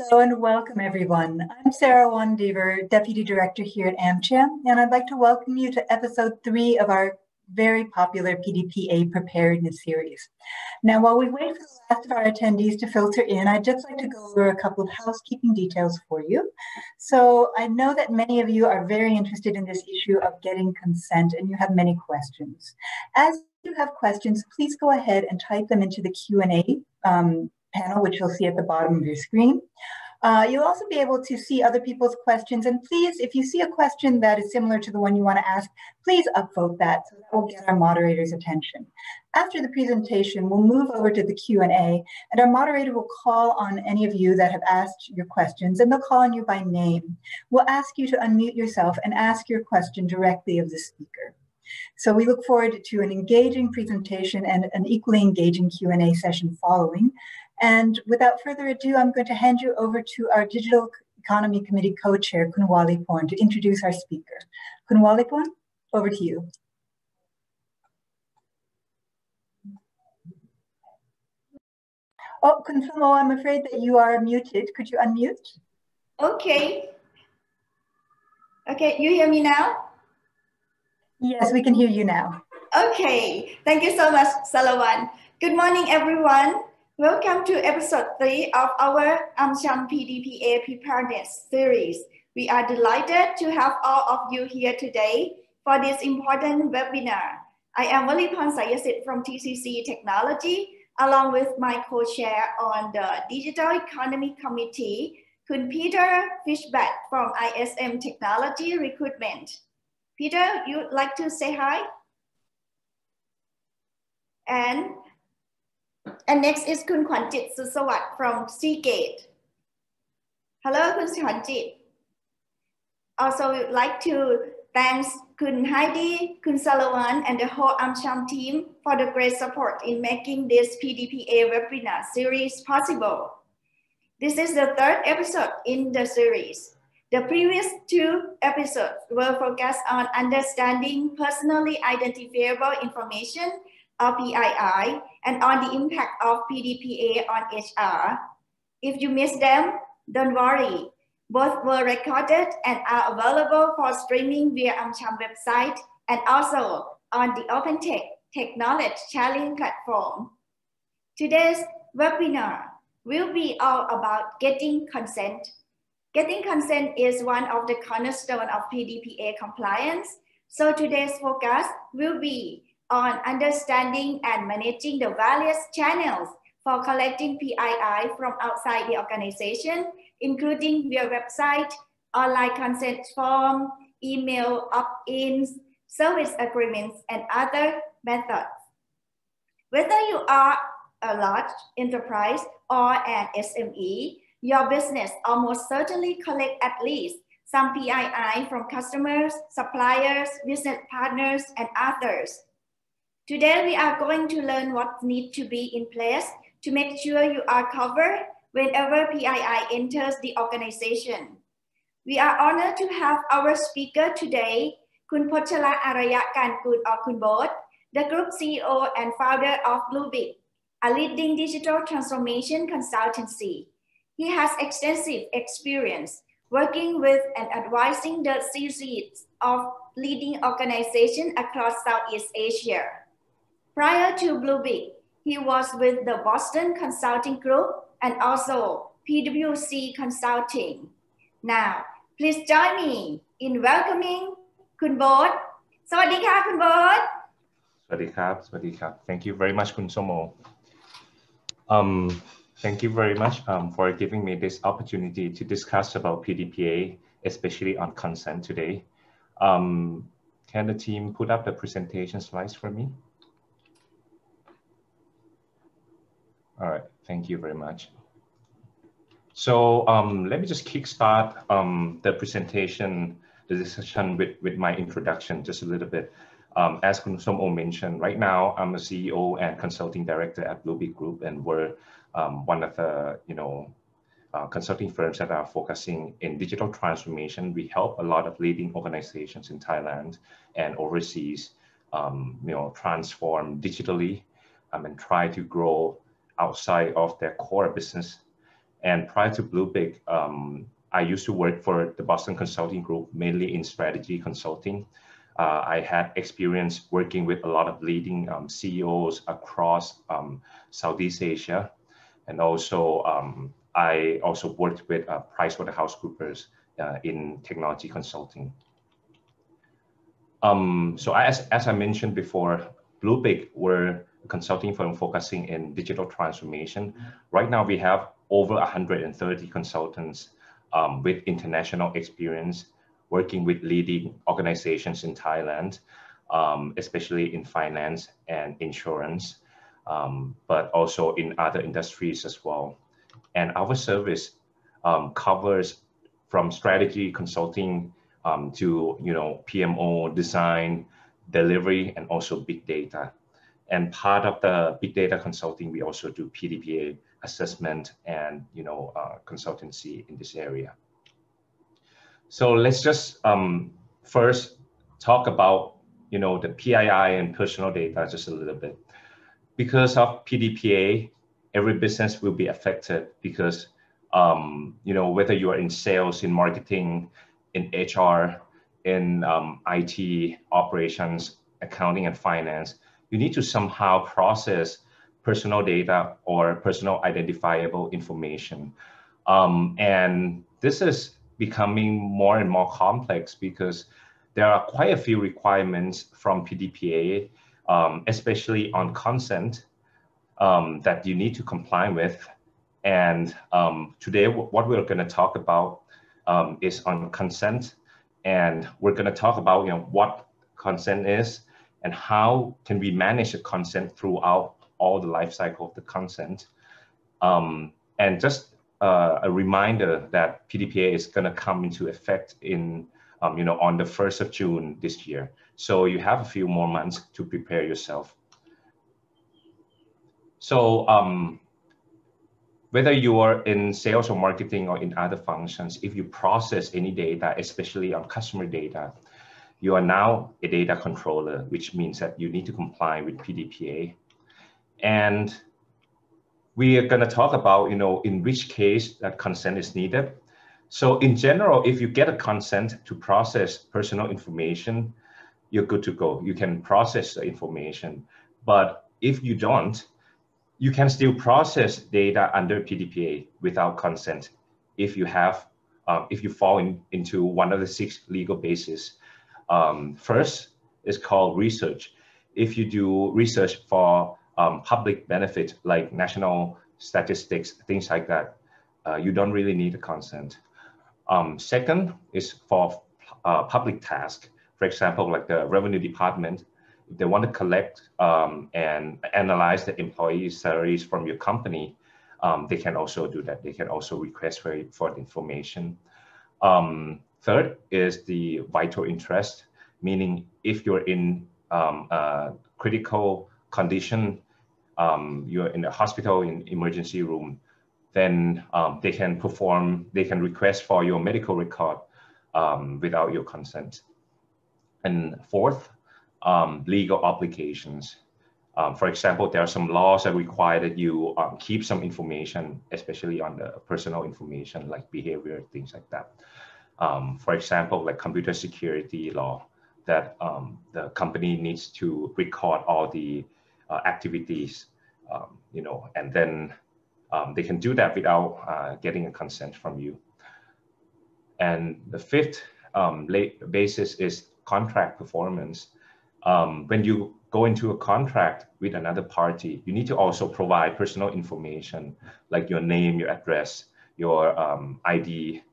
Hello and welcome everyone. I'm Sarah Wandever, Deputy Director here at AMCHAM, and I'd like to welcome you to episode 3 of our very popular Pdpa Preparedness series. Now, while we wait for the last of our attendees to filter in, I'd just like to go over a couple of housekeeping details for you. So I know that many of you are very interested in this issue of getting consent, and you have many questions. As you have questions, please go ahead and type them into the Q&A panel, which you'll see at the bottom of your screen. You'll also be able to see other people's questions. And please, if you see a question that is similar to the one you want to ask, please upvote that so that will get our moderator's attention. After the presentation, we'll move over to the Q&A, and our moderator will call on any of you that have asked your questions, and they'll call on you by name. We'll ask you to unmute yourself and ask your question directly of the speaker. So we look forward to an engaging presentation and an equally engaging Q&A session following. And without further ado, I'm going to hand you over to our Digital Economy Committee co-chair, Khun, to introduce our speaker. Khun, over to you. Oh, Khun, I'm afraid that you are muted. Could you unmute? Okay. Okay, you hear me now? Yes, we can hear you now. Okay, thank you so much, Salawan. Good morning, everyone. Welcome to episode 3 of our AMCHAM Pdpa Preparedness series. We are delighted to have all of you here today for this important webinar. I am Walipon Sayasit from TCC Technology, along with my co-chair on the Digital Economy Committee, Khun Peter Fishback from ISM Technology Recruitment. Peter, you'd like to say hi? And next is Khun Kwanjit Susawat from Seagate. Hello, Khun Kwanjit. Also, we'd like to thank Khun Heidi, Khun Salawan, and the whole AMCHAM team for the great support in making this Pdpa webinar series possible. This is the 3rd episode in the series. The previous 2 episodes were focused on understanding personally identifiable information, or PII, and on the impact of Pdpa on HR. If you missed them, don't worry. Both were recorded and are available for streaming via AMCHAM website and also on the Open Tech Knowledge Sharing platform. Today's webinar will be all about getting consent. Getting consent is one of the cornerstones of Pdpa compliance. So today's focus will be on understanding and managing the various channels for collecting PII from outside the organization, including via website, online consent form, email opt-ins, service agreements, and other methods. Whether you are a large enterprise or an SME, your business almost certainly collect at least some PII from customers, suppliers, business partners, and others. Today, we are going to learn what needs to be in place to make sure you are covered whenever PII enters the organization. We are honored to have our speaker today, Khun Pochara Arayakarnkul or Khun Boat, the Group CEO and founder of Bluebeak, a leading digital transformation consultancy. He has extensive experience working with and advising the C-suites of leading organizations across Southeast Asia. Prior to Bluebeak, he was with the Boston Consulting Group and also PwC Consulting. Now, please join me in welcoming Khun Boat. Sawadee Khun Boat. Sawadee krap. Thank you very much, Khun Somo. Thank you very much for giving me this opportunity to discuss about Pdpa, especially on consent today. Can the team put up the presentation slides for me? All right, thank you very much. So let me just kickstart the presentation, the discussion with my introduction just a little bit. As Khun Somo mentioned, right now I'm a CEO and consulting director at Bluebeak Group, and we're one of the consulting firms that are focusing in digital transformation. We help a lot of leading organizations in Thailand and overseas, transform digitally and try to grow outside of their core business And prior to Bluebig, I used to work for the Boston Consulting Group, mainly in strategy consulting. I had experience working with a lot of leading CEOs across Southeast Asia. And also, I also worked with PricewaterhouseCoopers in technology consulting. So as I mentioned before, Bluebig, we're a consulting firm focusing in digital transformation. Right now, we have over 130 consultants with international experience working with leading organizations in Thailand, especially in finance and insurance, but also in other industries as well. And our service covers from strategy consulting to PMO, design, delivery, and also big data. And part of the big data consulting, we also do Pdpa assessment and consultancy in this area. So let's just first talk about the PII and personal data just a little bit. Because of Pdpa, every business will be affected because whether you are in sales, in marketing, in HR, in IT operations, accounting and finance, you need to somehow process personal data or personal identifiable information. And this is becoming more and more complex because there are quite a few requirements from Pdpa, especially on consent that you need to comply with. And today, what we're going to talk about is on consent. And we're going to talk about what consent is and how can we manage the consent throughout all the life cycle of the consent. And just a reminder that Pdpa is going to come into effect in on the 1st of June this year. So you have a few more months to prepare yourself. So whether you are in sales or marketing or in other functions, if you process any data, especially on customer data, you are now a data controller, which means that you need to comply with Pdpa. And we are going to talk about, in which case that consent is needed. So in general, if you get a consent to process personal information, you're good to go. You can process the information. But if you don't, you can still process data under Pdpa without consent if you have, if you fall into one of the 6 legal bases. First is called research. If you do research for public benefit, like national statistics, things like that, you don't really need a consent. Second is for public task. For example, like the revenue department, if they want to collect and analyze the employees' salaries from your company, they can also do that. They can also request for the information. Third is the vital interest, meaning if you're in a critical condition, you're in a hospital, in emergency room, then they can request for your medical record without your consent. And fourth, legal obligations. For example, there are some laws that require that you keep some information, especially on the personal information, like behavior, things like that. For example, like computer security law, that the company needs to record all the activities, and then they can do that without getting a consent from you. And the fifth basis is contract performance. When you go into a contract with another party, you need to also provide personal information like your name, your address, your ID,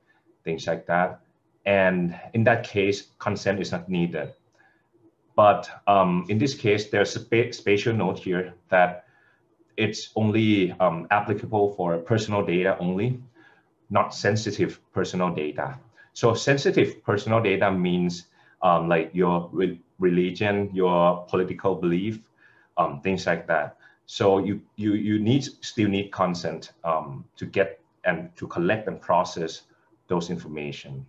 things like that. And in that case, consent is not needed. But in this case, there's a special note here that it's only applicable for personal data only, not sensitive personal data. So sensitive personal data means like your religion, your political belief, things like that. So you still need consent to get and to collect and process those information.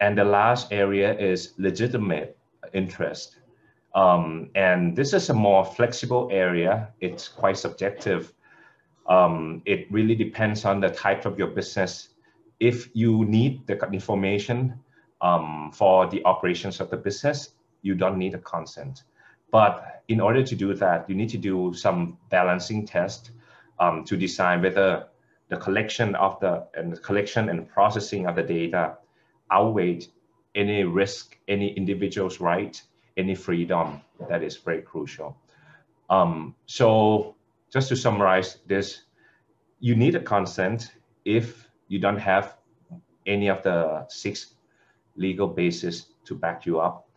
And the last area is legitimate interest. And this is a more flexible area. It's quite subjective. It really depends on the type of your business. If you need the information for the operations of the business, you don't need a consent. But in order to do that, you need to do some balancing test to decide whether the collection and processing of the data outweigh any risk, any individual's right, any freedom. That is very crucial. So just to summarize this, you need a consent if you don't have any of the 6 legal bases to back you up.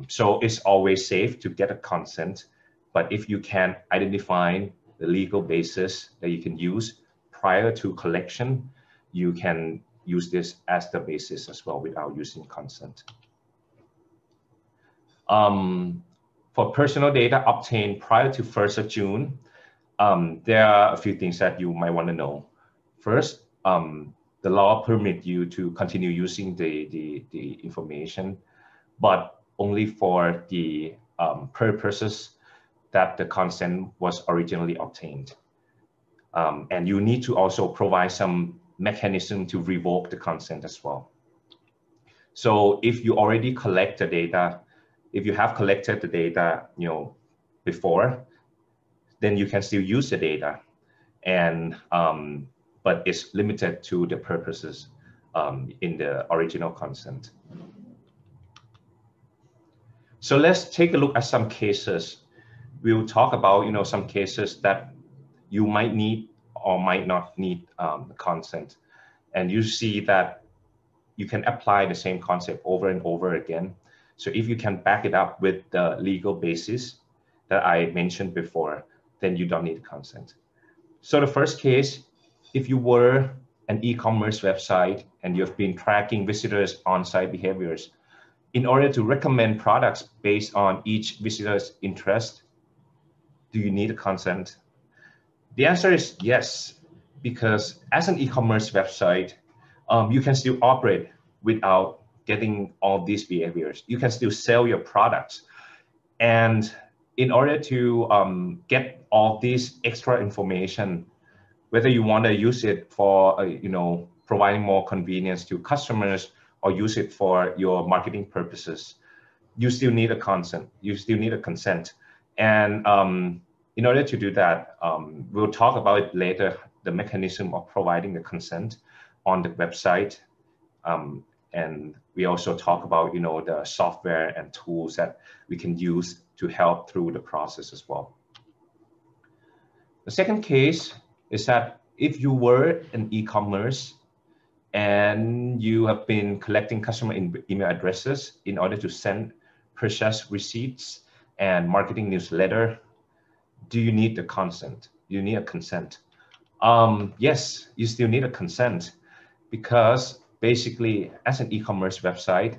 So it's always safe to get a consent, but if you can identify the legal basis that you can use prior to collection, you can use this as the basis as well without using consent. For personal data obtained prior to 1st of June, there are a few things that you might want to know. First, the law permits you to continue using the information, but only for the purposes that the consent was originally obtained. And you need to also provide some mechanism to revoke the consent as well. So if you already collect the data, if you have collected the data, before, then you can still use the data, and but it's limited to the purposes in the original consent. So let's take a look at some cases. We'll talk about some cases that you might need or might not need consent, and you see that you can apply the same concept over and over again. So if you can back it up with the legal basis that I mentioned before, then you don't need consent. So the first case, if you were an e-commerce website and you've been tracking visitors' on-site behaviors, in order to recommend products based on each visitor's interest, do you need a consent? The answer is yes, because as an e-commerce website, you can still operate without getting all these behaviors. You can still sell your products. And in order to get all this extra information, whether you want to use it for, providing more convenience to customers or use it for your marketing purposes, you still need a consent. You still need a consent. And in order to do that, we'll talk about it later, the mechanism of providing the consent on the website. And we also talk about, the software and tools that we can use to help through the process as well. The second case is that if you were an e-commerce and you have been collecting customer email addresses in order to send purchase receipts and marketing newsletter, do you need the consent? You need a consent. Yes, you still need a consent, because basically as an e-commerce website,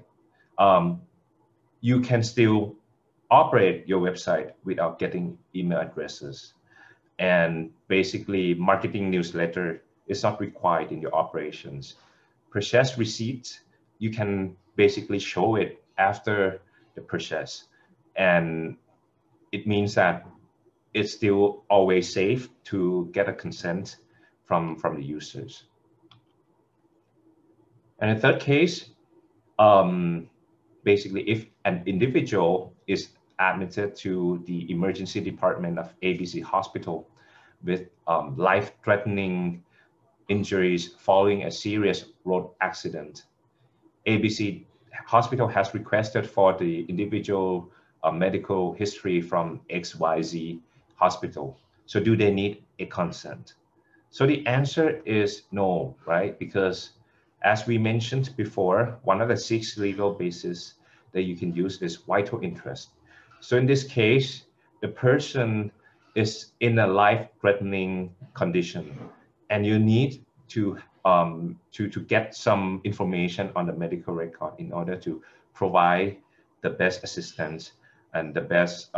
you can still operate your website without getting email addresses. And basically marketing newsletter is not required in your operations. Purchase receipts, you can basically show it after the purchase. And it means that it's still always safe to get a consent from the users. And the third case, basically if an individual is admitted to the emergency department of ABC Hospital with life-threatening injuries following a serious road accident, ABC Hospital has requested for the individual medical history from XYZ Hospital. So do they need a consent? So the answer is no, right? Because as we mentioned before, one of the 6 legal bases that you can use is vital interest. So in this case, the person is in a life-threatening condition, and you need to get some information on the medical record in order to provide the best assistance and the best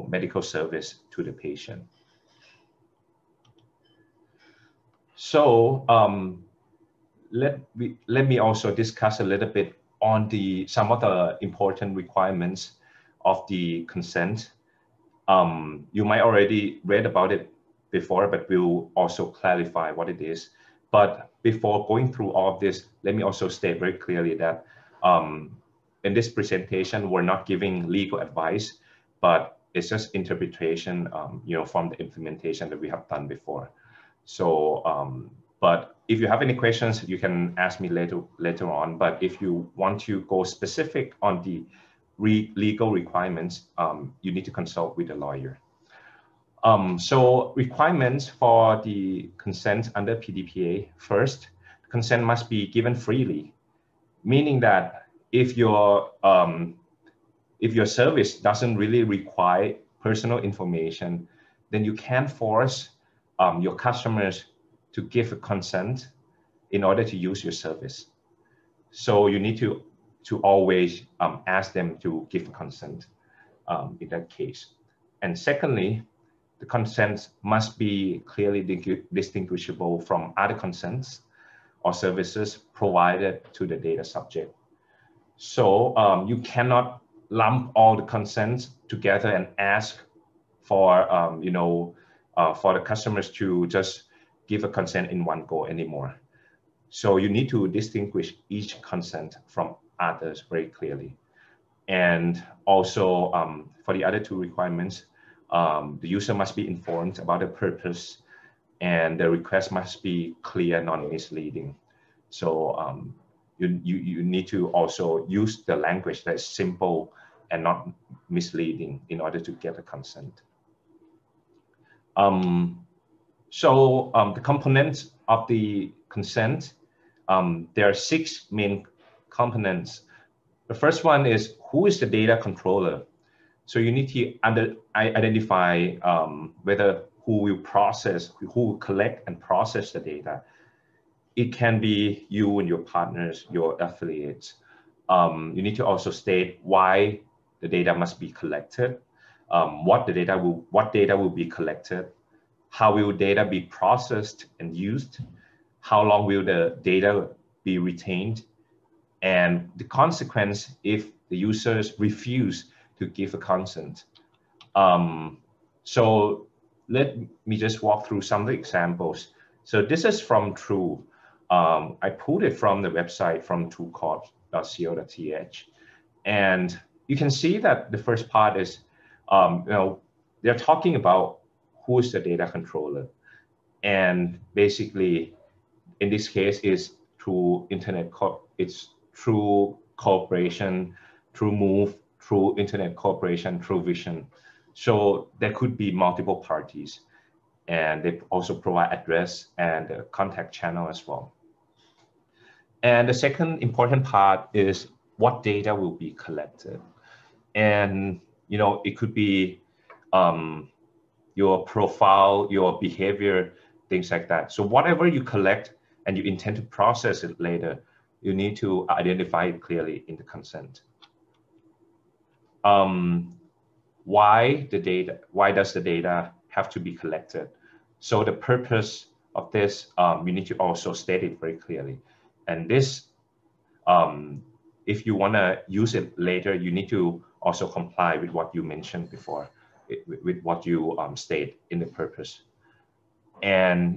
medical service to the patient. So let me also discuss a little bit on some of the important requirements of the consent. You might already read about it before, but we'll also clarify what it is. But before going through all of this, let me also state very clearly that in this presentation, we're not giving legal advice, but it's just interpretation, from the implementation that we have done before. So, but if you have any questions, you can ask me later on. But if you want to go specific on the legal requirements, you need to consult with a lawyer. So requirements for the consent under PDPA. First, consent must be given freely, meaning that if your service doesn't really require personal information, then you can't force your customers to give a consent in order to use your service. So you need to always ask them to give a consent in that case. And secondly, the consent must be clearly distinguishable from other consents or services provided to the data subject. So you cannot lump all the consents together and ask for, for the customers to just give a consent in one go anymore. So you need to distinguish each consent from others very clearly. And also for the other two requirements, the user must be informed about the purpose, and the request must be clear, non-misleading. So you need to also use the language that is simple and not misleading in order to get a consent. The components of the consent, there are 6 main components. The first one is, who is the data controller? So you need to identify whether who will process, who will collect and process the data. It can be you and your partners, your affiliates. You need to also state why the data must be collected, what data will be collected, how will data be processed and used, how long will the data be retained, and the consequence if the users refuse to give a consent. So let me just walk through some of the examples. So this is from True. I pulled it from the website from truecorp.co.th. And you can see that the first part is, they're talking about who is the data controller. And basically, in this case, is True Internet Corp. It's True Corporation, True Move, True Internet Corporation, True Vision. So there could be multiple parties, and they also provide address and a contact channel as well. And the second important part is what data will be collected. And it could be your profile, your behavior, things like that. So whatever you collect and you intend to process it later, you need to identify it clearly in the consent. Why does the data have to be collected? So the purpose of this, you need to also state it very clearly. And this, if you want to use it later, you need to also comply with what you mentioned before, with what you state in the purpose. And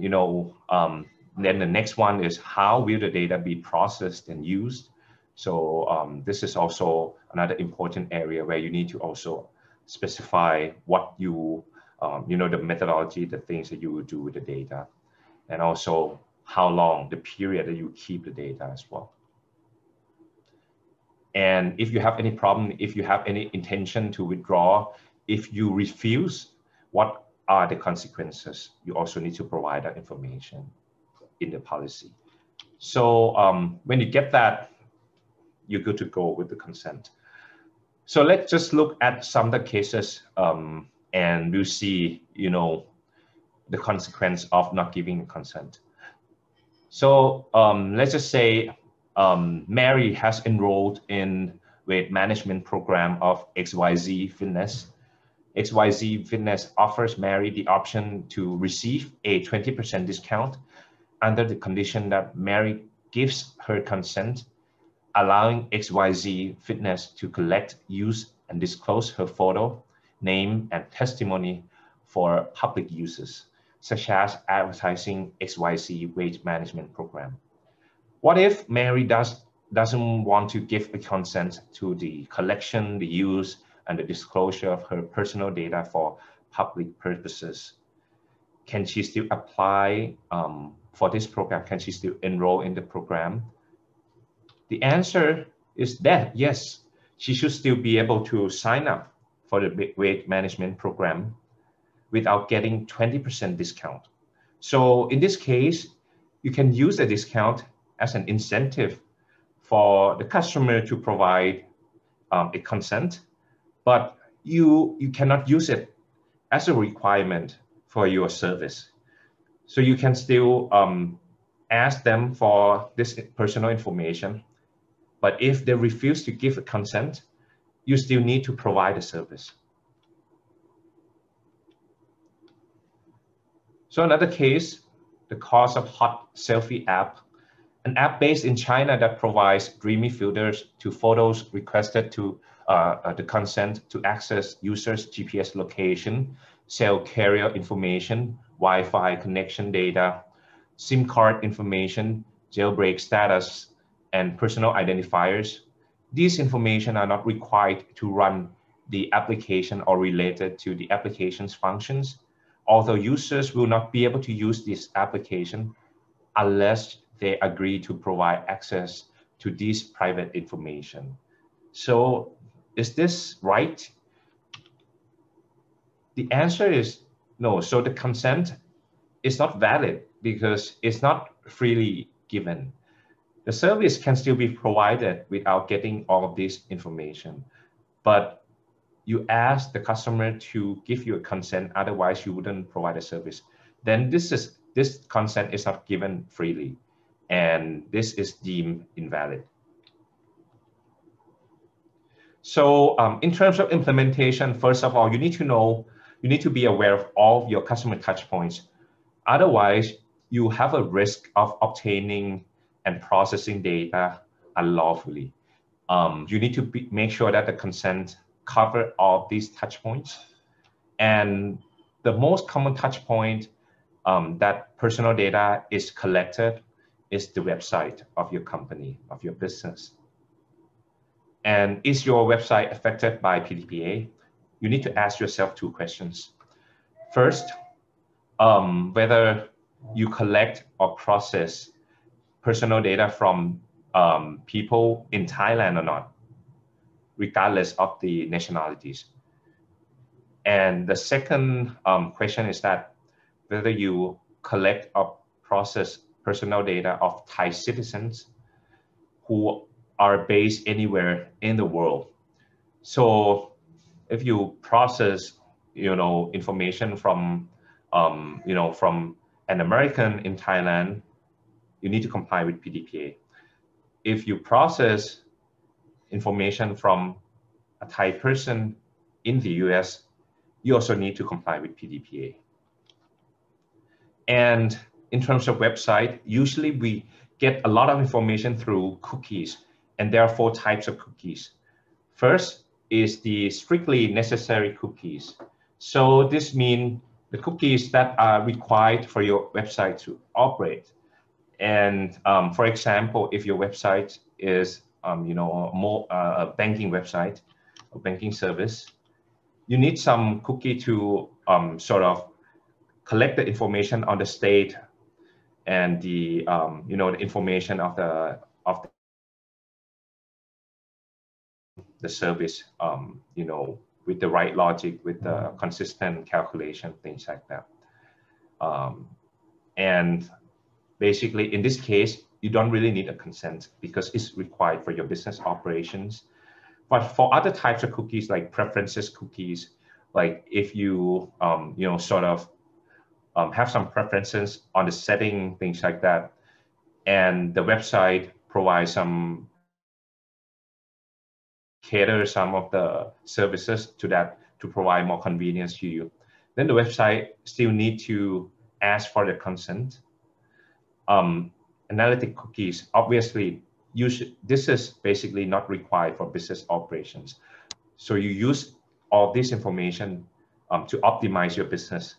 then the next one is, how will the data be processed and used? So this is also another important area where you need to also specify what you, the methodology, the things that you will do with the data, and also how long, the period that you keep the data as well. And if you have any problem, if you have any intention to withdraw, if you refuse, what are the consequences? You also need to provide that information in the policy. So when you get that, you're good to go with the consent. So let's just look at some of the cases and we'll see, the consequence of not giving consent. So let's just say Mary has enrolled in weight management program of XYZ Fitness. XYZ Fitness offers Mary the option to receive a 20% discount under the condition that Mary gives her consent, allowing XYZ Fitness to collect, use, and disclose her photo, name, and testimony for public uses. such as advertising XYZ weight management program. What if Mary doesn't want to give a consent to the collection, the use, and the disclosure of her personal data for public purposes? Can she still apply for this program? Can she still enroll in the program? The answer is that yes, she should still be able to sign up for the weight management program without getting 20% discount. So in this case, you can use a discount as an incentive for the customer to provide a consent, but you cannot use it as a requirement for your service. So you can still ask them for this personal information, but if they refuse to give a consent, you still need to provide a service. So another case, the cost of hot selfie app, an app based in China that provides dreamy filters to photos requested to the consent to access users' GPS location, cell carrier information, Wi-Fi connection data, SIM card information, jailbreak status, and personal identifiers. These information are not required to run the application or related to the application's functions, although users will not be able to use this application unless they agree to provide access to this private information. So is this right? The answer is no. So the consent is not valid because it's not freely given. The service can still be provided without getting all of this information, but you ask the customer to give you a consent, otherwise you wouldn't provide a service. Then this consent is not given freely, and this is deemed invalid. So in terms of implementation, first of all, you need to be aware of all of your customer touch points. Otherwise, you have a risk of obtaining and processing data unlawfully. You need to make sure that the consent cover all these touch points. And the most common touch point that personal data is collected is the website of your company, of your business. And is your website affected by Pdpa? You need to ask yourself two questions. First, whether you collect or process personal data from people in Thailand or not, regardless of the nationalities. And the second question is that whether you collect or process personal data of Thai citizens who are based anywhere in the world. So if you process, information from, from an American in Thailand, you need to comply with Pdpa. If you process information from a Thai person in the US, you also need to comply with Pdpa. And in terms of website, usually we get a lot of information through cookies, and there are 4 types of cookies. First is the strictly necessary cookies. So this means the cookies that are required for your website to operate. And for example, if your website is a banking website, a banking service, you need some cookie to sort of collect the information on the state and the the information of the service, with the right logic, with the consistent calculation, things like that. And basically, in this case, you don't really need a consent because it's required for your business operations. But for other types of cookies, like preferences cookies, like if you, have some preferences on the setting, things like that, and the website provides cater some of the services to that to provide more convenience to you, then the website still need to ask for the consent. Analytic cookies, obviously, this is basically not required for business operations. So you use all this information to optimize your business.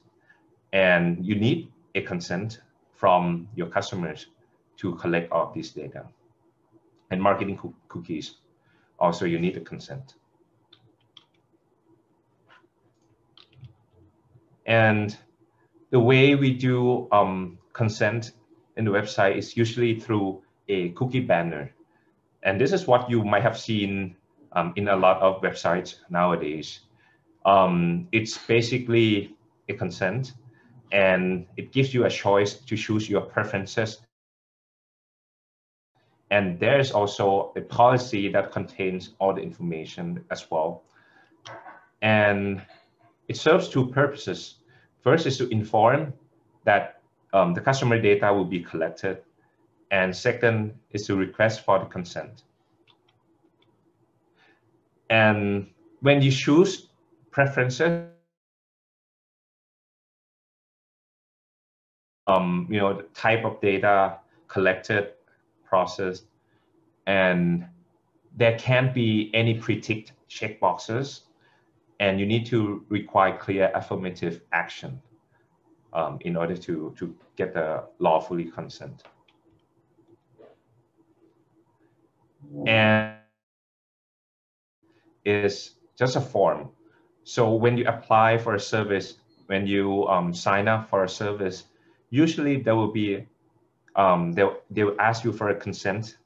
And you need a consent from your customers to collect all of this data. And marketing cookies, also you need a consent. And the way we do consent in the website is usually through a cookie banner. And this is what you might have seen in a lot of websites nowadays. It's basically a consent, and it gives you a choice to choose your preferences. And there's also a policy that contains all the information as well. And it serves two purposes. First is to inform that the customer data will be collected. And second is to request for the consent. And when you choose preferences, the type of data collected, processed, and there can't be any pre-ticked checkboxes, and you need to require clear affirmative action in order to get the lawfully consent. And is just a form. So when you apply for a service, when you sign up for a service, usually there will be, they will ask you for a consent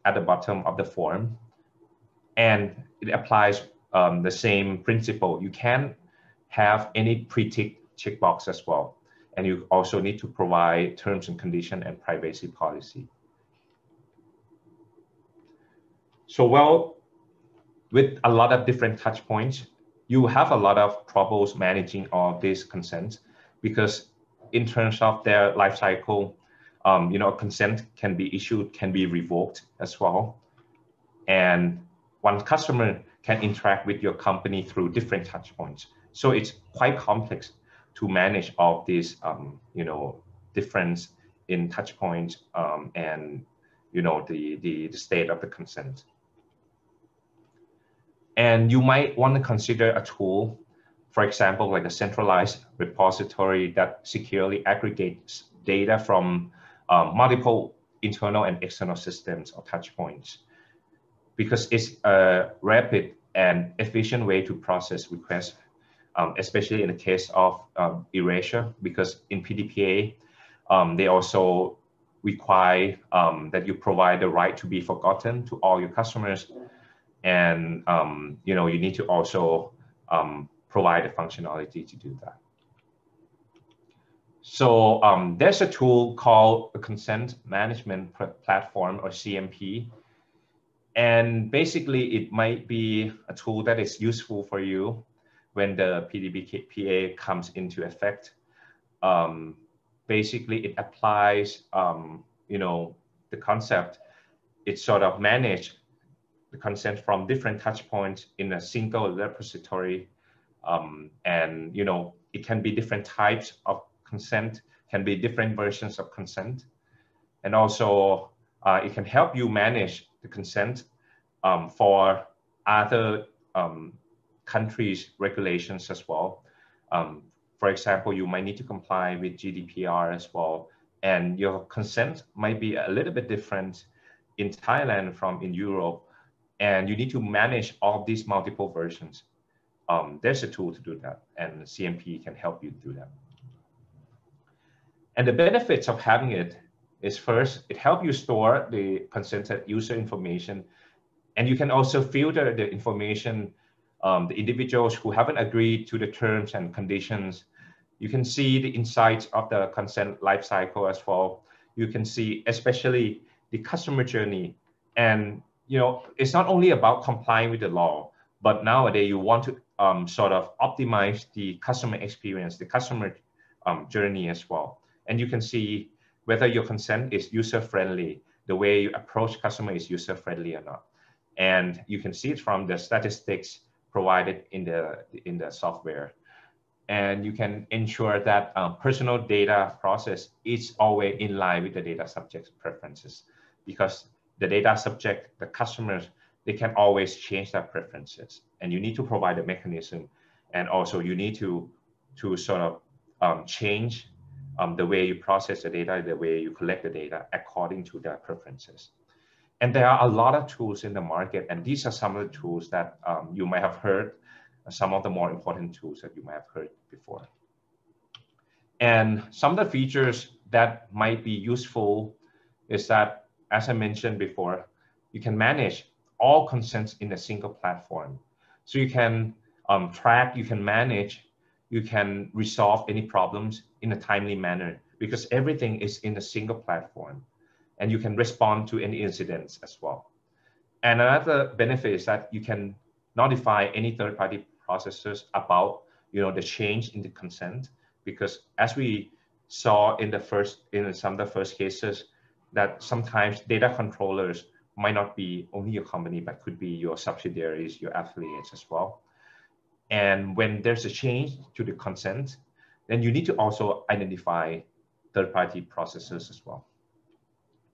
at the bottom of the form. And it applies the same principle. You can have any pre-tick checkbox as well. And you also need to provide terms and conditions and privacy policy. So well, with a lot of different touch points, you have a lot of troubles managing all these consents, because in terms of their life cycle, consent can be issued, can be revoked as well. And one customer can interact with your company through different touch points. So it's quite complex to manage all of these, difference in touch points and, the state of the consent. And you might want to consider a tool, for example, like a centralized repository that securely aggregates data from multiple internal and external systems or touch points, because it's a rapid and efficient way to process requests, especially in the case of erasure, because in PDPA, they also require that you provide the right to be forgotten to all your customers. And you need to also provide the functionality to do that. So there's a tool called a Consent Management Platform, or CMP. And basically, it might be a tool that is useful for you when the PDPA comes into effect. Basically, it applies, the concept. It sort of manages the consent from different touch points in a single repository. And, it can be different types of consent, can be different versions of consent. And also, it can help you manage the consent for other countries' regulations as well. For example, you might need to comply with GDPR as well. And your consent might be a little bit different in Thailand from in Europe. And you need to manage all of these multiple versions. There's a tool to do that, and CMP can help you do that. And the benefits of having it is, first, it helps you store the consented user information, and you can also filter the information, the individuals who haven't agreed to the terms and conditions. You can see the insights of the consent lifecycle as well. You can see especially the customer journey. And it's not only about complying with the law, but nowadays you want to sort of optimize the customer experience, the customer journey as well. And you can see whether your consent is user-friendly, the way you approach customer is user-friendly or not. And you can see it from the statistics provided in the software. And you can ensure that personal data process is always in line with the data subject's preferences, because the data subject, the customers, they can always change their preferences, and you need to provide a mechanism. And also you need to sort of change the way you process the data, the way you collect the data according to their preferences. And there are a lot of tools in the market, and these are some of the tools that you might have heard, some of the more important tools that you might have heard before. And some of the features that might be useful is that, as I mentioned before, you can manage all consents in a single platform. So you can track, you can manage, you can resolve any problems in a timely manner because everything is in a single platform, and you can respond to any incidents as well. And another benefit is that you can notify any third-party processors about the change in the consent, because as we saw in some of the first cases, that sometimes data controllers might not be only your company, but could be your subsidiaries, your affiliates as well. And when there's a change to the consent, then you need to also identify third-party processors as well.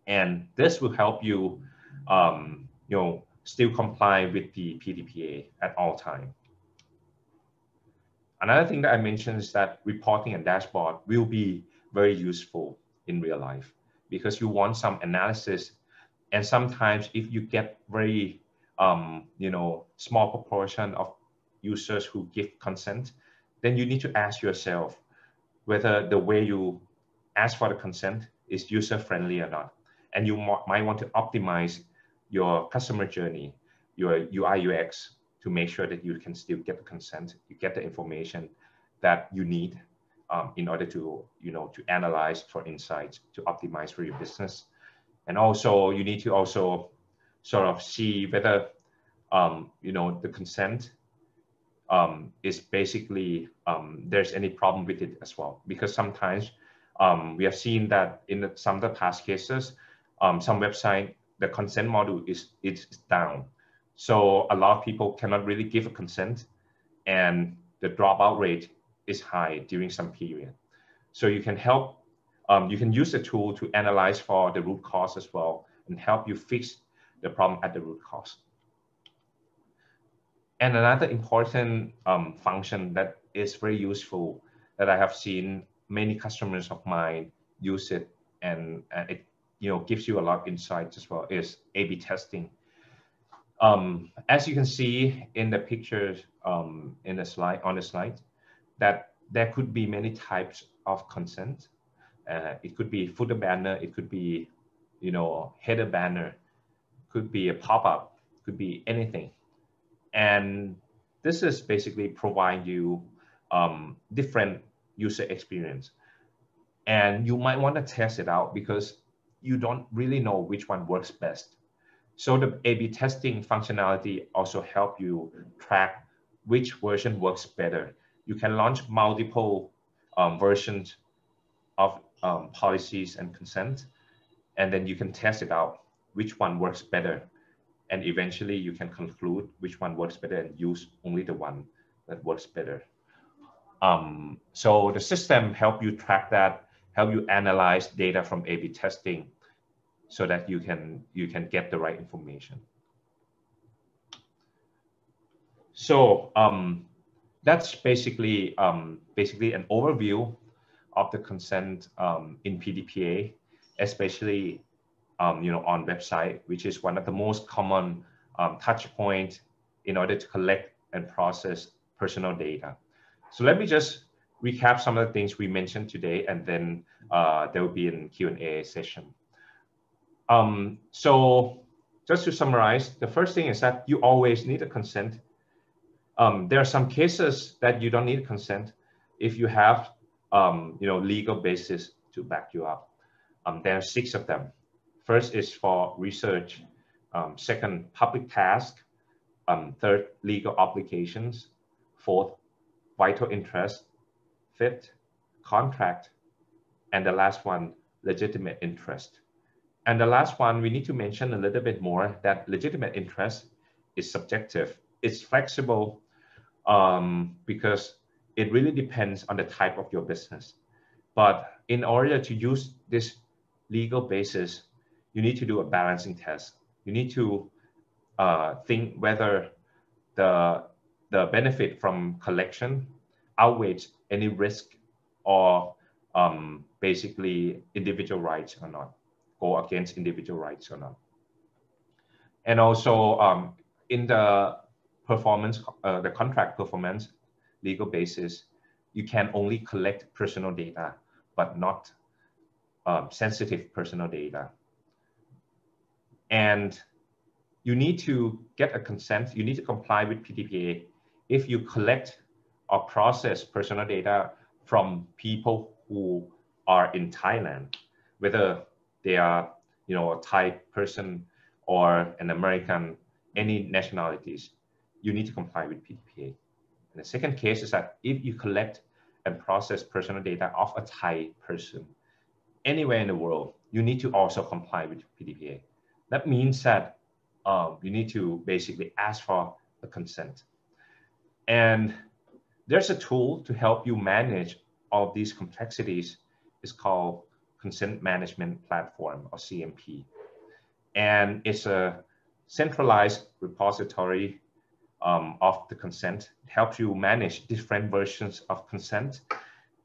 And this will help you, still comply with the PDPA at all time. Another thing that I mentioned is that reporting and dashboard will be very useful in real life because you want some analysis. And sometimes if you get very, small proportion of users who give consent, then you need to ask yourself whether the way you ask for the consent is user-friendly or not. And you might want to optimize your customer journey, your UI UX, to make sure that you can still get the consent, you get the information that you need in order to, to analyze for insights, to optimize for your business. And also you need to also sort of see whether, the consent is basically, there's any problem with it as well. Because sometimes we have seen that in some of the past cases, some website, the consent module is down. So a lot of people cannot really give a consent, and the dropout rate is high during some period. So you can help, you can use the tool to analyze for the root cause as well and help you fix the problem at the root cause. And another important function that is very useful that I have seen many customers of mine use it, and it gives you a lot of insights as well, is A/B testing. As you can see in the pictures in the slide, that there could be many types of consent. It could be footer banner, it could be header banner, could be a pop-up, could be anything. And this is basically providing you different user experience. And you might want to test it out because you don't really know which one works best. So the A/B testing functionality also help you track which version works better. You can launch multiple versions of policies and consent, and then you can test it out, which one works better. And eventually you can conclude which one works better and use only the one that works better. So the system help you track that, help you analyze data from A/B testing so that you can get the right information. So that's basically an overview of the consent in PDPA, especially on website, which is one of the most common touch points in order to collect and process personal data. So let me just recap some of the things we mentioned today, and then there will be a Q&A session. So just to summarize, the first thing is that you always need a consent. There are some cases that you don't need consent if you have legal basis to back you up. There are 6 of them. First is for research. Second, public task. Third, legal obligations. Fourth, vital interest. Fifth, contract. And the last one, legitimate interest. And the last one, we need to mention a little bit more that legitimate interest is subjective. It's flexible because it really depends on the type of your business. But in order to use this legal basis, you need to do a balancing test. You need to think whether the benefit from collection outweighs any risk or basically individual rights or not, go against individual rights or not. And also in the performance, the contract performance legal basis, you can only collect personal data, but not sensitive personal data. And you need to get a consent, you need to comply with Pdpa if you collect or process personal data from people who are in Thailand, whether they are, you know, a Thai person or an American, any nationalities, you need to comply with Pdpa. And the second case is that if you collect and process personal data of a Thai person anywhere in the world, you need to also comply with Pdpa. That means that you need to basically ask for a consent. And there's a tool to help you manage all these complexities. It's called Consent Management Platform, or CMP. And it's a centralized repository of the consent. It helps you manage different versions of consent.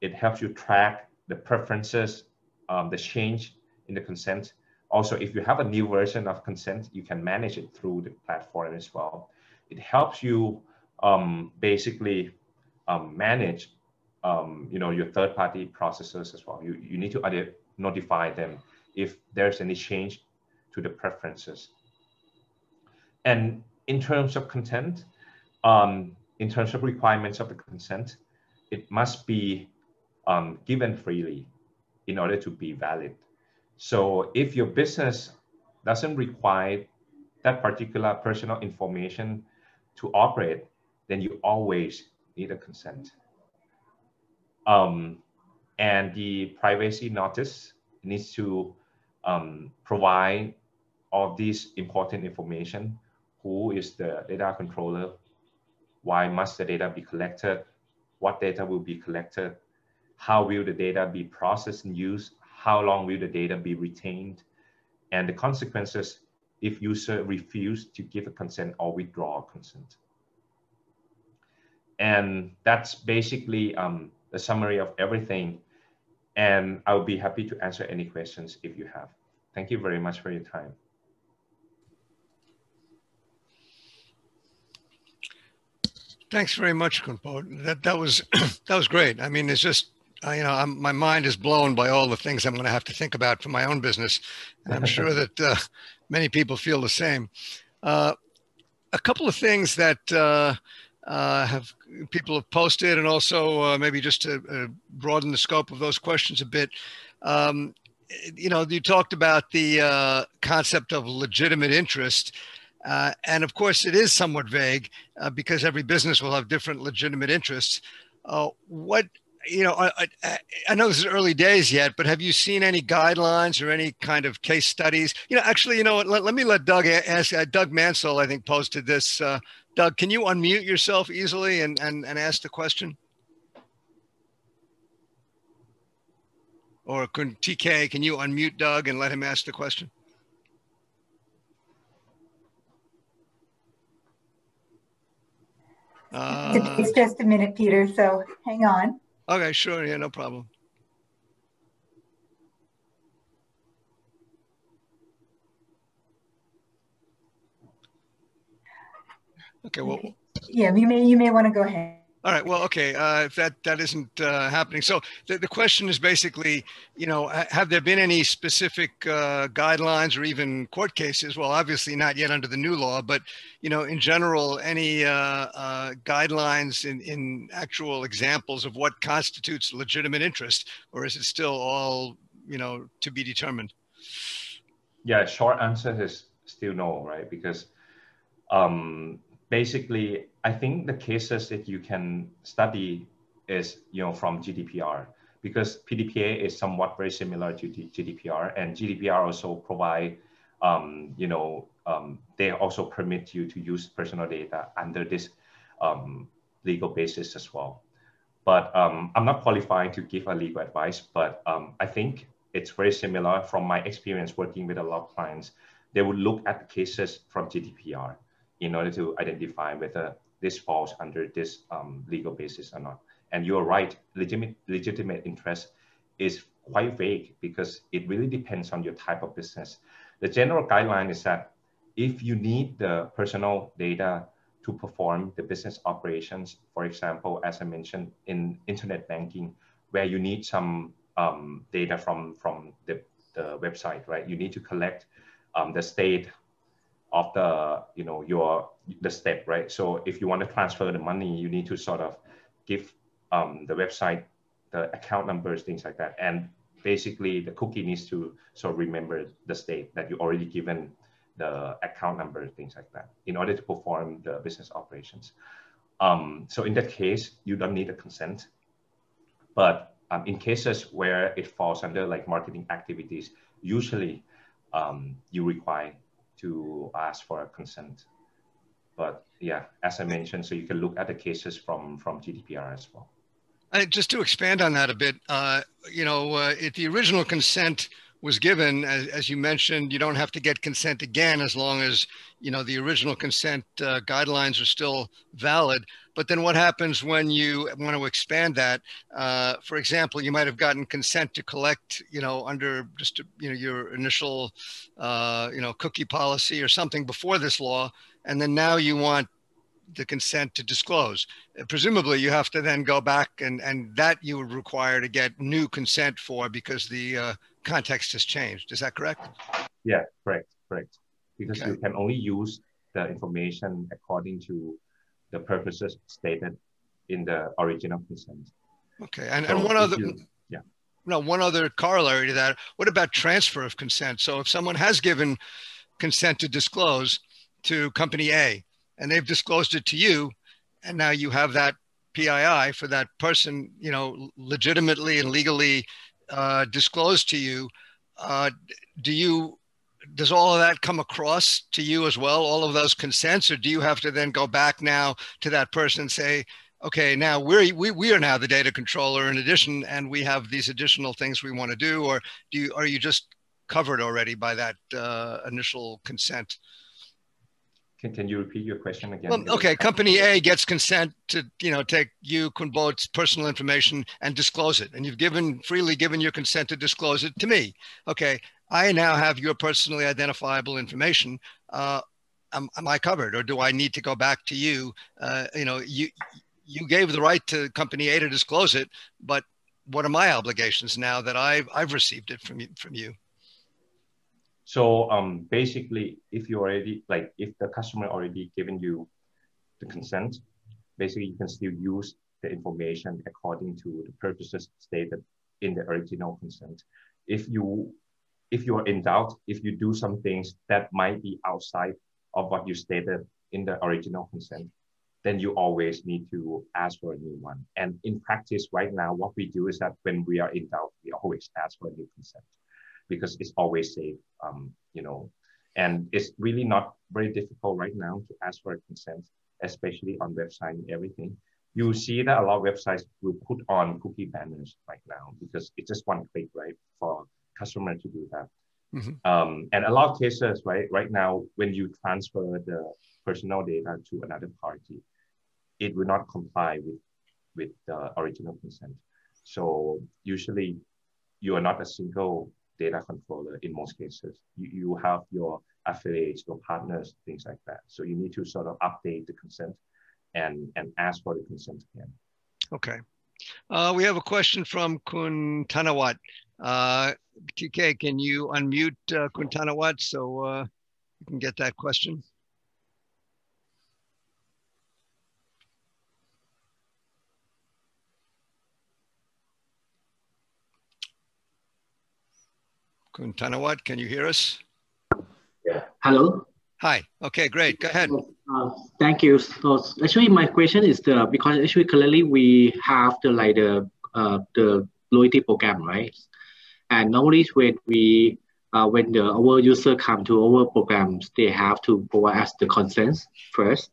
It helps you track the preferences, the change in the consent. Also, if you have a new version of consent, you can manage it through the platform as well. It helps you basically manage you know, your third-party processors as well. You need to notify them if there's any change to the preferences. And in terms of consent, in terms of requirements of the consent, it must be given freely in order to be valid. So if your business doesn't require that particular personal information to operate, then you always need a consent. And the privacy notice needs to provide all these important information. Who is the data controller? Why must the data be collected? What data will be collected? How will the data be processed and used? How long will the data be retained? And the consequences if user refuse to give a consent or withdraw consent. And that's basically the summary of everything. And I'll be happy to answer any questions if you have. Thank you very much for your time. Thanks very much, Khun. That was that was great. I mean, it's just you know, my mind is blown by all the things I'm going to have to think about for my own business, and I'm sure that many people feel the same. A couple of things that people have posted, and also maybe just to broaden the scope of those questions a bit. You know, you talked about the concept of legitimate interest. And of course, it is somewhat vague because every business will have different legitimate interests. What, you know, I know this is early days yet, but have you seen any guidelines or any kind of case studies? You know, actually, you know what, let me let Doug ask. Doug Mansell, I think, posted this. Doug, can you unmute yourself easily and ask the question? Or TK, can you unmute Doug and let him ask the question? It takes just a minute, Peter, so hang on. Okay, sure. Yeah, no problem. Okay, well. Yeah, you may want to go ahead. All right. Well, okay. If that isn't happening, so the question is basically, you know, have there been any specific guidelines or even court cases? Well, obviously not yet under the new law, but you know, in general, any guidelines in actual examples of what constitutes legitimate interest, or is it still all, you know, to be determined? Yeah, short answer is still no, right? Because basically, I think the cases that you can study is, you know, from GDPR, because Pdpa is somewhat very similar to GDPR, and GDPR also provide, you know, they also permit you to use personal data under this legal basis as well. But I'm not qualified to give a legal advice, but I think it's very similar from my experience working with a lot of clients. They would look at the cases from GDPR in order to identify whether this falls under this legal basis or not. And you're right, legitimate interest is quite vague because it really depends on your type of business. The general guideline is that if you need the personal data to perform the business operations, for example, as I mentioned in internet banking, where you need some data from the website, right? You need to collect the state of the, the step, right? So if you want to transfer the money, you need to sort of give the website the account numbers, things like that. And basically the cookie needs to sort of remember the state that you already given the account number, things like that, in order to perform the business operations. So in that case, you don't need a consent. But in cases where it falls under like marketing activities, usually you require to ask for a consent. But yeah, as I mentioned, so you can look at the cases from GDPR as well. Just to expand on that a bit, if the original consent was given, as you mentioned, you don't have to get consent again as long as, the original consent guidelines are still valid. But then what happens when you want to expand that? For example, you might have gotten consent to collect, under just, your initial, cookie policy or something before this law. And then now you want the consent to disclose. Presumably you have to then go back and that you would require to get new consent for because the context has changed. Is that correct? Yeah, correct. Because you can only use the information according to the purposes stated in the original consent. Okay, and one other corollary to that, what about transfer of consent? So if someone has given consent to disclose to company A, and they've disclosed it to you, and now you have that PII for that person, legitimately and legally disclosed to you. Does all of that come across to you as well, all of those consents, or do you have to then go back now to that person and say, okay, now we are now the data controller in addition, and we have these additional things we want to do, or are you just covered already by that initial consent? Can you repeat your question again? Well, okay, company A gets consent to, take you, Khun Bot's personal information and disclose it. And you've freely given your consent to disclose it to me. Okay, I now have your personally identifiable information. Am I covered, or do I need to go back to you? You gave the right to company A to disclose it, but what are my obligations now that I've received it from you? So basically, if the customer already given you the consent, basically you can still use the information according to the purposes stated in the original consent. If you are in doubt, if you do some things that might be outside of what you stated in the original consent, then you always need to ask for a new one. And in practice right now, what we do is that when we are in doubt, we always ask for a new consent, because it's always safe, and it's really not very difficult right now to ask for a consent, especially on website and everything. You see that a lot of websites will put on cookie banners right now because it's just one click, right, for customer to do that. Mm-hmm. And a lot of cases, right now, when you transfer the personal data to another party, it will not comply with the original consent. So usually you are not a single data controller in most cases. You have your affiliates, your partners, things like that. So you need to sort of update the consent and ask for the consent again. Okay. We have a question from Khun Tanawat. TK, can you unmute Khun Tanawat so you can get that question? Khun Tanawat, can you hear us? Yeah. Hello. Hi. Okay, great. Go ahead. Thank you. So actually, my question is because actually currently we have the loyalty program, right? And normally when our user come to our programs, they have to provide us the consent first,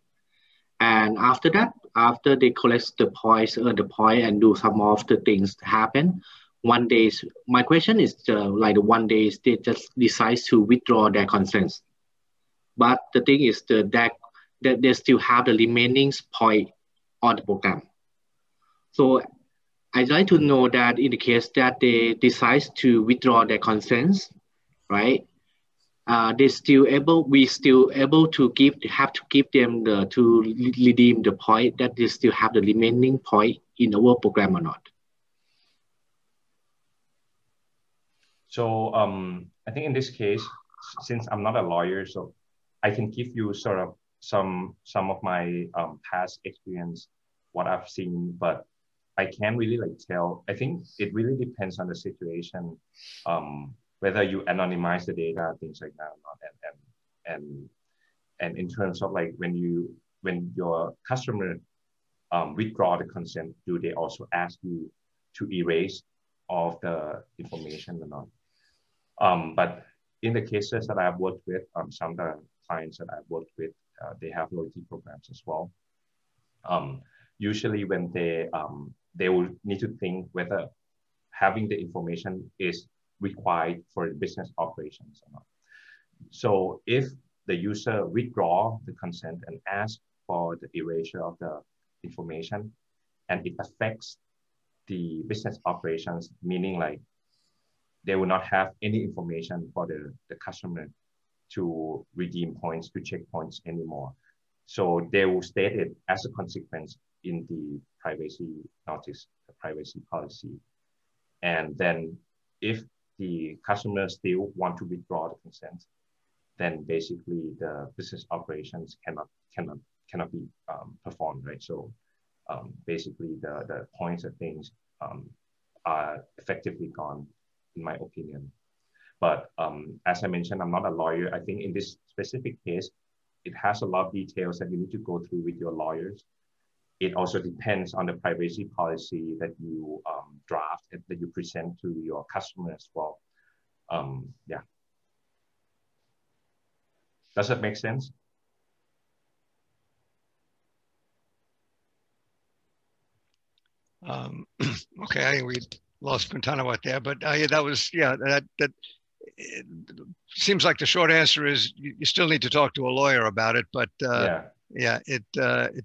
and after that, after they collect the points, earn the point, and do some of the things happen. One day, my question is one day they just decide to withdraw their consent. But the thing is that they still have the remaining point on the program. So I'd like to know that in the case that they decide to withdraw their consents, right? We still able to have to give them to redeem the point that they still have the remaining point in our program or not. So I think in this case, since I'm not a lawyer, so I can give you sort of some of my past experience, what I've seen, but I can't really like tell. I think it really depends on the situation, whether you anonymize the data, things like that or not, and in terms of like when your customer withdraw the consent, do they also ask you to erase all of the information or not? But in the cases that I've worked with, some of the clients that I've worked with, they have loyalty programs as well. Usually when they will need to think whether having the information is required for business operations or not. So if the user withdraw the consent and ask for the erasure of the information, and it affects the business operations, meaning like they will not have any information for the customer to redeem points, to check points anymore. So they will state it as a consequence in the privacy notice, the privacy policy. And then if the customer still want to withdraw the consent, then basically the business operations cannot be performed, right? So basically the points of things are effectively gone, in my opinion. But as I mentioned, I'm not a lawyer. I think in this specific case, it has a lot of details that you need to go through with your lawyers. It also depends on the privacy policy that you draft, that you present to your customer as well. Yeah. Does that make sense? Okay, I think we lost Quintana there, but yeah, that was, yeah, that it seems like the short answer is you still need to talk to a lawyer about it, but yeah, it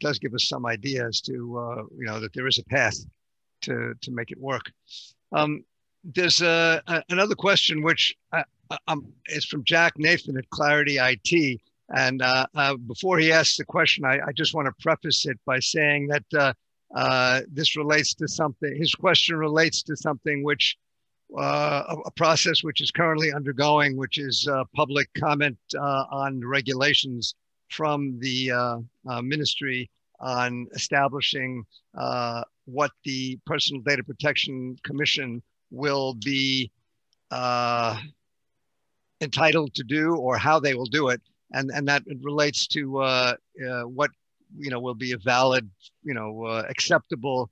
does give us some idea as to you know, that there is a path to make it work. There's another question which is from Jack Nathan at Clarity IT, and before he asks the question, I just want to preface it by saying that this relates to something. His question relates to something which a process which is currently undergoing, which is public comment on regulations from the ministry on establishing what the Personal Data Protection Commission will be entitled to do, or how they will do it, and that it relates to what, you know, will be a valid, you know, acceptable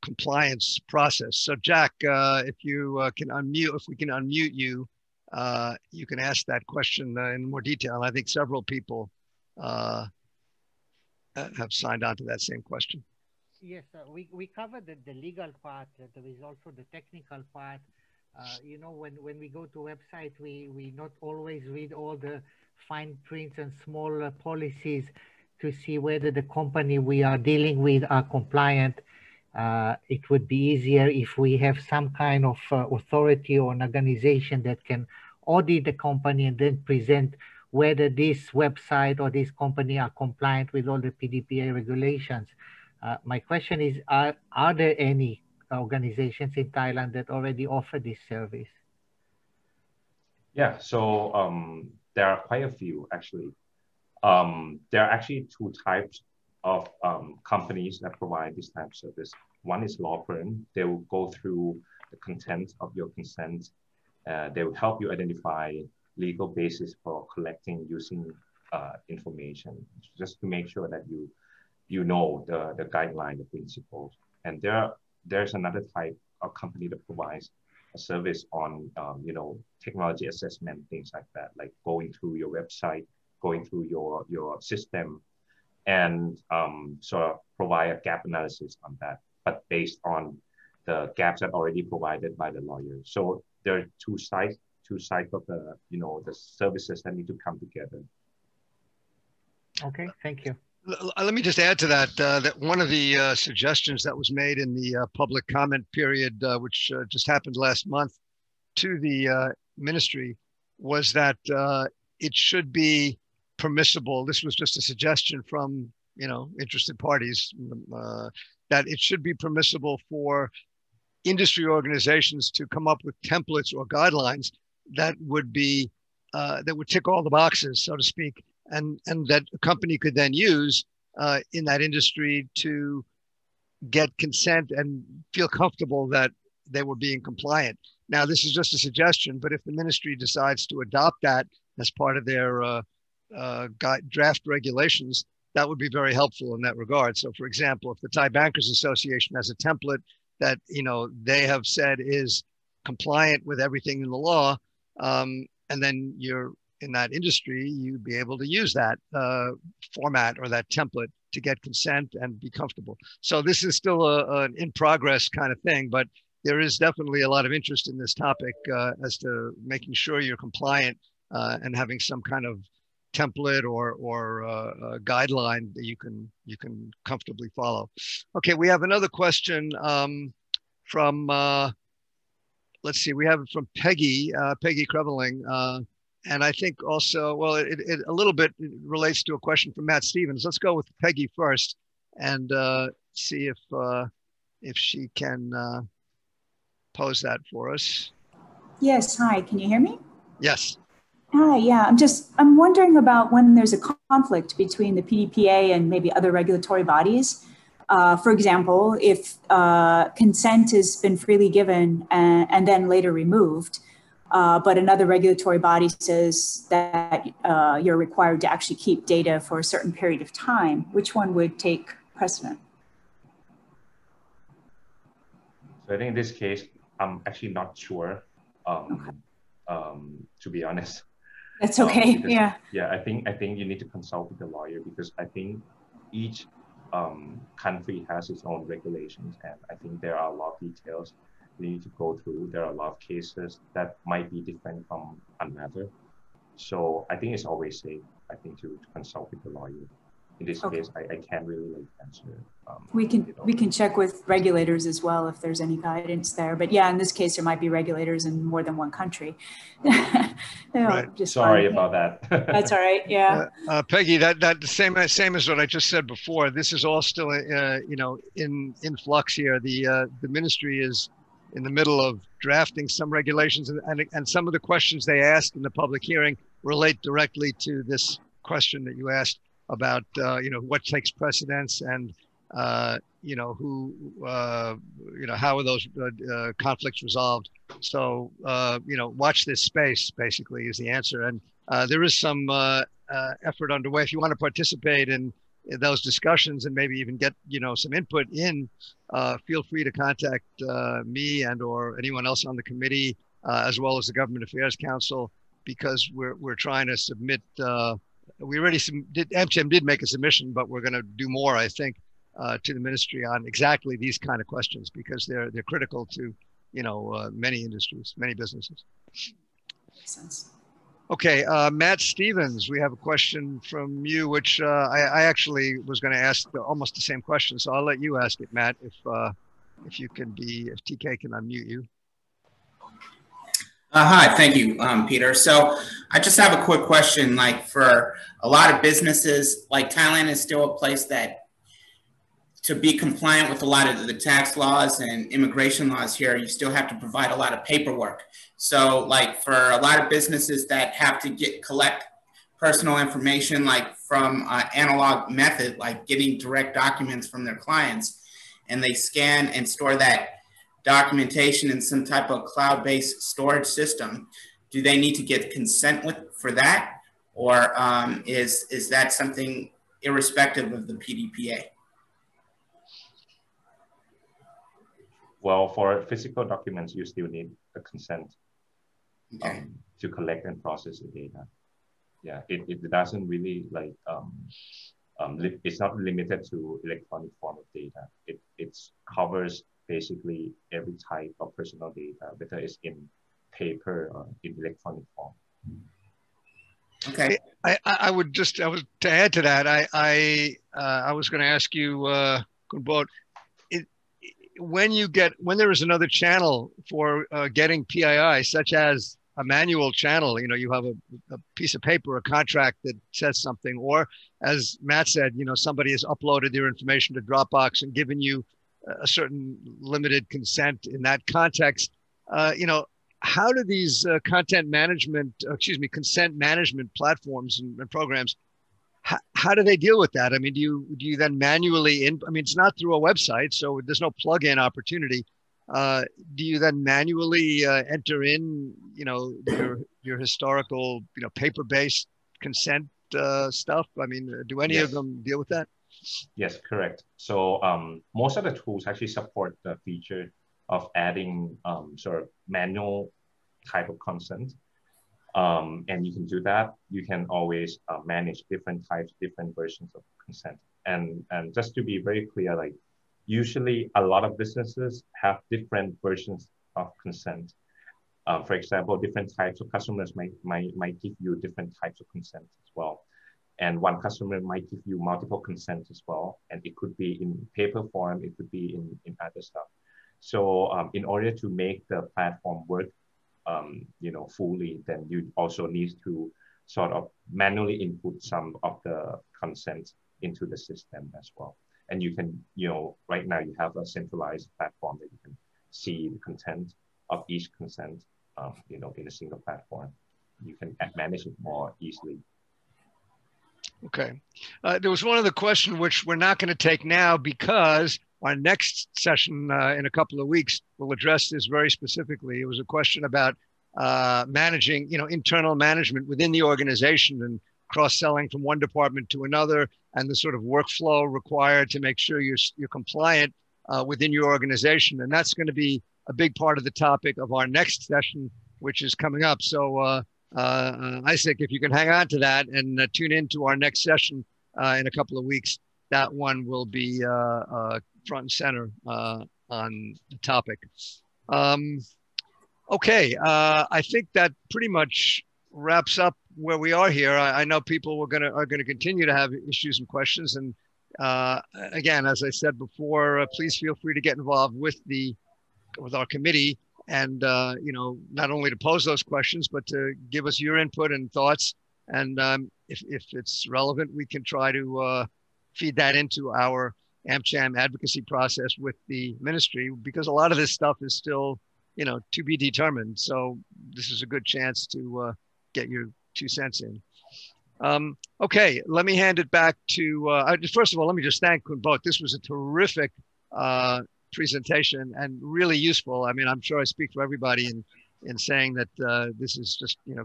compliance process. So Jack, if you can unmute, if we can unmute you, you can ask that question in more detail. And I think several people have signed on to that same question. Yes, we covered the legal part. There is also the technical part. You know, when we go to website, we not always read all the fine prints and small policies to see whether the company we are dealing with are compliant. It would be easier if we have some kind of authority or an organization that can audit the company and then present whether this website or this company are compliant with all the PDPA regulations. My question is, are there any organizations in Thailand that already offer this service? Yeah, so there are quite a few actually. There are actually two types of companies that provide this type of service. One is law firm. They will go through the content of your consent. They will help you identify legal basis for collecting using information, just to make sure that you know the guideline, the principles. And there's another type of company that provides a service on you know, technology assessment, things like that, like going through your website, going through your system, and sort of provide a gap analysis on that, but based on the gaps that already provided by the lawyer. So there are two sides of the, you know, the services that need to come together. Okay, thank you. Let me just add to that, that one of the suggestions that was made in the public comment period, which just happened last month to the ministry, was that it should be permissible. This was just a suggestion from, interested parties, that it should be permissible for industry organizations to come up with templates or guidelines that would be, that would tick all the boxes, so to speak, and that a company could then use in that industry to get consent and feel comfortable that they were being compliant. Now, this is just a suggestion, but if the ministry decides to adopt that as part of their draft regulations, that would be very helpful in that regard. So, for example, if the Thai Bankers Association has a template that they have said is compliant with everything in the law, and then you're in that industry, you'd be able to use that format or that template to get consent and be comfortable. So this is still an in progress kind of thing, but there is definitely a lot of interest in this topic as to making sure you're compliant and having some kind of template or guideline that you can comfortably follow. Okay, we have another question from, let's see, we have it from Peggy Kreveling. And I think also, well, it a little bit relates to a question from Matt Stevens. Let's go with Peggy first and see if she can pose that for us. Yes, hi, can you hear me? Yes. Hi, yeah, I'm wondering about when there's a conflict between the PDPA and maybe other regulatory bodies. For example, if consent has been freely given and then later removed, but another regulatory body says that you're required to actually keep data for a certain period of time, which one would take precedent? So I think in this case, I'm actually not sure, to be honest. That's okay, because, yeah, I think you need to consult with the lawyer, because I think each country has its own regulations, and I think there are a lot of details we need to go through. There are a lot of cases that might be different from another. So I think it's always safe, I think, to consult with the lawyer. In this case, I can't really answer. We can check with regulators as well if there's any guidance there. But yeah, in this case, there might be regulators in more than one country. Right. Just sorry about that. That's all right. Yeah. Peggy, that the same as what I just said before. This is all still in flux here. The ministry is in the middle of drafting some regulations, and some of the questions they asked in the public hearing relate directly to this question that you asked about, what takes precedence and, who, how are those conflicts resolved? So, watch this space, basically, is the answer. And there is some effort underway. If you want to participate in those discussions and maybe even get, some input in, feel free to contact me and or anyone else on the committee, as well as the Government Affairs Council, because we're trying to submit, we already AMCHAM did make a submission, but we're going to do more, I think, to the ministry on exactly these kind of questions, because they're critical to, many industries, many businesses. Makes sense. Okay, Matt Stevens, we have a question from you, which I actually was going to ask almost the same question, so I'll let you ask it, Matt, if TK can unmute you. Hi, thank you, Peter. So I just have a quick question. Like, for a lot of businesses, like Thailand is still a place that, to be compliant with a lot of the tax laws and immigration laws here, you still have to provide a lot of paperwork. So like for a lot of businesses that have to collect personal information, like from an analog method, like getting direct documents from their clients, and they scan and store that documentation in some type of cloud-based storage system, do they need to get consent for that? Or is that something irrespective of the PDPA? Well, for physical documents, you still need a consent to collect and process the data. Yeah, it doesn't really like, it's not limited to electronic form of data. It covers basically every type of personal data, whether it's in paper or in electronic form. Okay. I would to add to that. I was going to ask you, about when there is another channel for getting PII, such as a manual channel. You know, you have a piece of paper, a contract that says something, or as Matt said, you know, somebody has uploaded their information to Dropbox and given you a certain limited consent in that context. You know, how do these consent management platforms and programs, how do they deal with that? I mean, do you then manually I mean, it's not through a website, so there's no plug-in opportunity. Do you then manually enter in, you know, your historical, you know, paper-based consent stuff? I mean, do any of them deal with that? Yes, correct. So most of the tools actually support the feature of adding sort of manual type of consent. And you can do that. You can always manage different types, different versions of consent. And just to be very clear, like usually a lot of businesses have different versions of consent. For example, different types of customers might give you different types of consent as well. And one customer might give you multiple consents as well. And it could be in paper form, it could be in other stuff. So in order to make the platform work, you know, fully, then you also need to sort of manually input some of the consent into the system as well. And you can, you know, right now you have a centralized platform that you can see the content of each consent, you know, in a single platform. You can manage it more easily. Okay. There was one other question which we're not going to take now because our next session in a couple of weeks will address this very specifically. It was a question about managing, you know, internal management within the organization and cross-selling from one department to another, and the sort of workflow required to make sure you're compliant within your organization. And that's going to be a big part of the topic of our next session, which is coming up. So Isaac, if you can hang on to that and tune into our next session in a couple of weeks, that one will be front and center on the topic. Okay, I think that pretty much wraps up where we are here. I know people are gonna continue to have issues and questions, and again, as I said before, please feel free to get involved with our committee, and you know, not only to pose those questions, but to give us your input and thoughts. And if it's relevant, we can try to feed that into our AMCHAM advocacy process with the ministry, because a lot of this stuff is still, you know, to be determined. So this is a good chance to get your 2 cents in. Okay, let me hand it back to, first of all, let me just thank Khun. This was a terrific presentation and really useful. I mean, I'm sure I speak for everybody in saying that this is just, you know,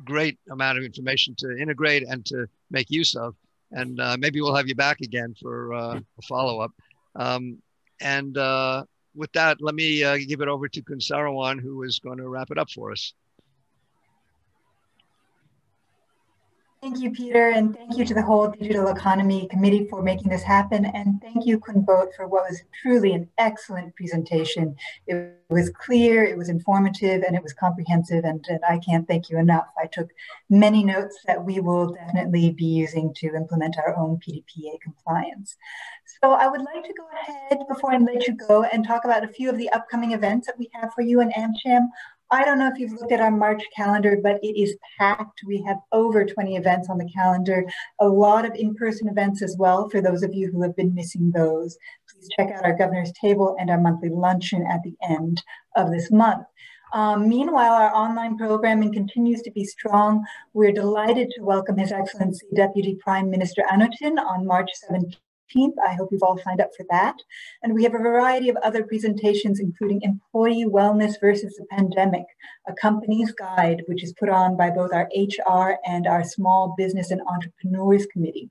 great amount of information to integrate and to make use of. And maybe we'll have you back again for a follow-up. And with that, let me give it over to Khun Sarawan, who is going to wrap it up for us. Thank you, Peter, and thank you to the whole Digital Economy Committee for making this happen. And thank you, Khun for what was truly an excellent presentation. It was clear, it was informative, and it was comprehensive, and I can't thank you enough. I took many notes that we will definitely be using to implement our own PDPA compliance. So I would like to go ahead, before I let you go, and talk about a few of the upcoming events that we have for you in AMCHAM. I don't know if you've looked at our March calendar, but it is packed. We have over 20 events on the calendar, a lot of in-person events as well for those of you who have been missing those. Please check out our governor's table and our monthly luncheon at the end of this month. Meanwhile, our online programming continues to be strong. We're delighted to welcome His Excellency Deputy Prime Minister Anutin on March 17th. I hope you've all signed up for that. And we have a variety of other presentations, including Employee Wellness versus the Pandemic, a company's guide, which is put on by both our HR and our Small Business and Entrepreneurs Committee.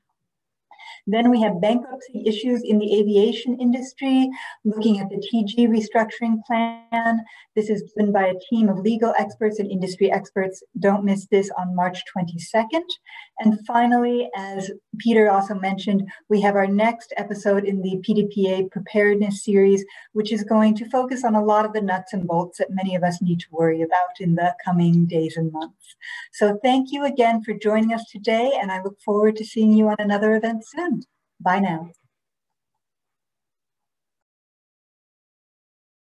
Then we have bankruptcy issues in the aviation industry, looking at the TG restructuring plan. This is given by a team of legal experts and industry experts. Don't miss this on March 22nd. And finally, as Peter also mentioned, we have our next episode in the PDPA Preparedness series, which is going to focus on a lot of the nuts and bolts that many of us need to worry about in the coming days and months. So thank you again for joining us today, and I look forward to seeing you on another event soon. Bye now.